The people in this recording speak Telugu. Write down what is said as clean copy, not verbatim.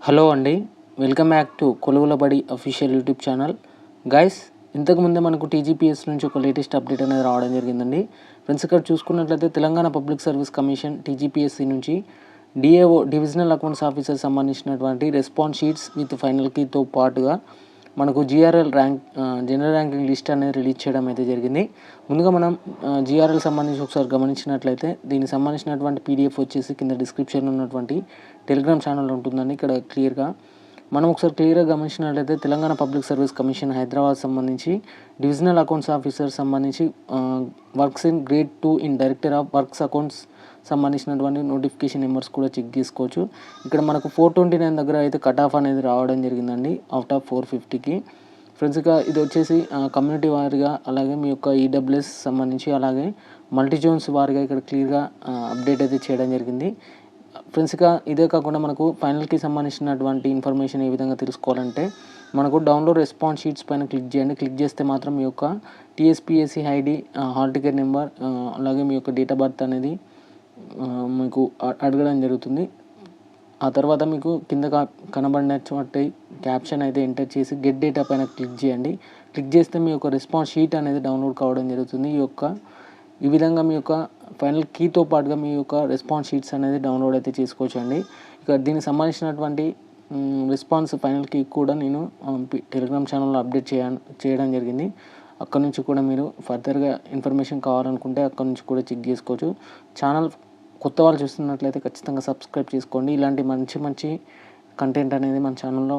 హలో అండి, వెల్కమ్ బ్యాక్ టు కొలువుల బడి అఫీషియల్ యూట్యూబ్ ఛానల్. గైస్, ఇంతకుముందే మనకు టీజీపీఎస్ నుంచి ఒక లేటెస్ట్ అప్డేట్ అనేది రావడం జరిగిందండి. ఫ్రెండ్స్, ఇక్కడ చూసుకున్నట్లయితే Telangana public service commission TGPSC నుంచి డిఏఓ డివిజనల్ అకౌంట్స్ ఆఫీసర్ సంబంధించినటువంటి రెస్పాన్స్ షీట్స్ విత్ ఫైనల్ కీతో పాటుగా మనకు జిఆర్ఎల్ జనరల్ ర్యాంకింగ్ లిస్ట్ అనేది రిలీజ్ చేయడం అయితే జరిగింది. ముందుగా మనం జిఆర్ఎల్ సంబంధించి ఒకసారి గమనించినట్లయితే దీనికి సంబంధించినటువంటి పీడిఎఫ్ వచ్చేసి కింద డిస్క్రిప్షన్లో ఉన్నటువంటి టెలిగ్రామ్ ఛానల్ ఉంటుందండి. ఇక్కడ మనం ఒకసారి క్లియర్గా గమనించినట్లయితే Telangana public service commission Hyderabad సంబంధించి డివిజనల్ అకౌంట్స్ ఆఫీసర్ సంబంధించి works in grade 2 in director of works accounts సంబంధించినటువంటి నోటిఫికేషన్ నెంబర్స్ కూడా చెక్ చేసుకోవచ్చు. ఇక్కడ మనకు 429 దగ్గర అయితే కట్ ఆఫ్ అనేది రావడం జరిగిందండి అవుట్ ఆఫ్ 450కి. ఫ్రెండ్స్, ఇక ఇది వచ్చేసి కమ్యూనిటీ వారీగా, అలాగే మీ యొక్క ఈడబ్ల్యూఎస్ సంబంధించి, అలాగే మల్టీ జోన్స్ వారీగా ఇక్కడ క్లియర్గా అప్డేట్ అయితే చేయడం జరిగింది. ఫ్రెండ్స్, ఇక ఇదే కాకుండా మనకు ఫైనల్కి సంబంధించినటువంటి ఇన్ఫర్మేషన్ ఏ విధంగా తెలుసుకోవాలంటే మనకు డౌన్లోడ్ రెస్పాన్స్ షీట్స్ పైన క్లిక్ చేయండి. క్లిక్ చేస్తే మాత్రం మీ యొక్క TSPSC ID, hall ticket number, అలాగే మీ యొక్క డేట్ ఆఫ్ బర్త్ అనేది మీకు అడగడం జరుగుతుంది. ఆ తర్వాత మీకు కింద కనబడినటువంటి క్యాప్షన్ అయితే ఎంటర్ చేసి గెట్ డేటా పైన క్లిక్ చేయండి. క్లిక్ చేస్తే మీ యొక్క రెస్పాన్స్ షీట్ అనేది డౌన్లోడ్ కావడం జరుగుతుంది. ఈ విధంగా మీ యొక్క ఫైనల్ కీతో పాటుగా మీ యొక్క రెస్పాన్స్ షీట్స్ అనేది డౌన్లోడ్ అయితే చేసుకోవచ్చు అండి. ఇక దీనికి సంబంధించినటువంటి రెస్పాన్స్ ఫైనల్ కీ కూడా నేను టెలిగ్రామ్ ఛానల్లో అప్డేట్ చేయడం జరిగింది. అక్కడ నుంచి కూడా మీరు ఫర్దర్గా ఇన్ఫర్మేషన్ కావాలనుకుంటే అక్కడ నుంచి కూడా చెక్ చేసుకోవచ్చు. ఛానల్ కొత్త వాళ్ళు చూస్తున్నట్లయితే ఖచ్చితంగా సబ్స్క్రైబ్ చేసుకోండి. ఇలాంటి మంచి కంటెంట్ అనేది మన ఛానల్లో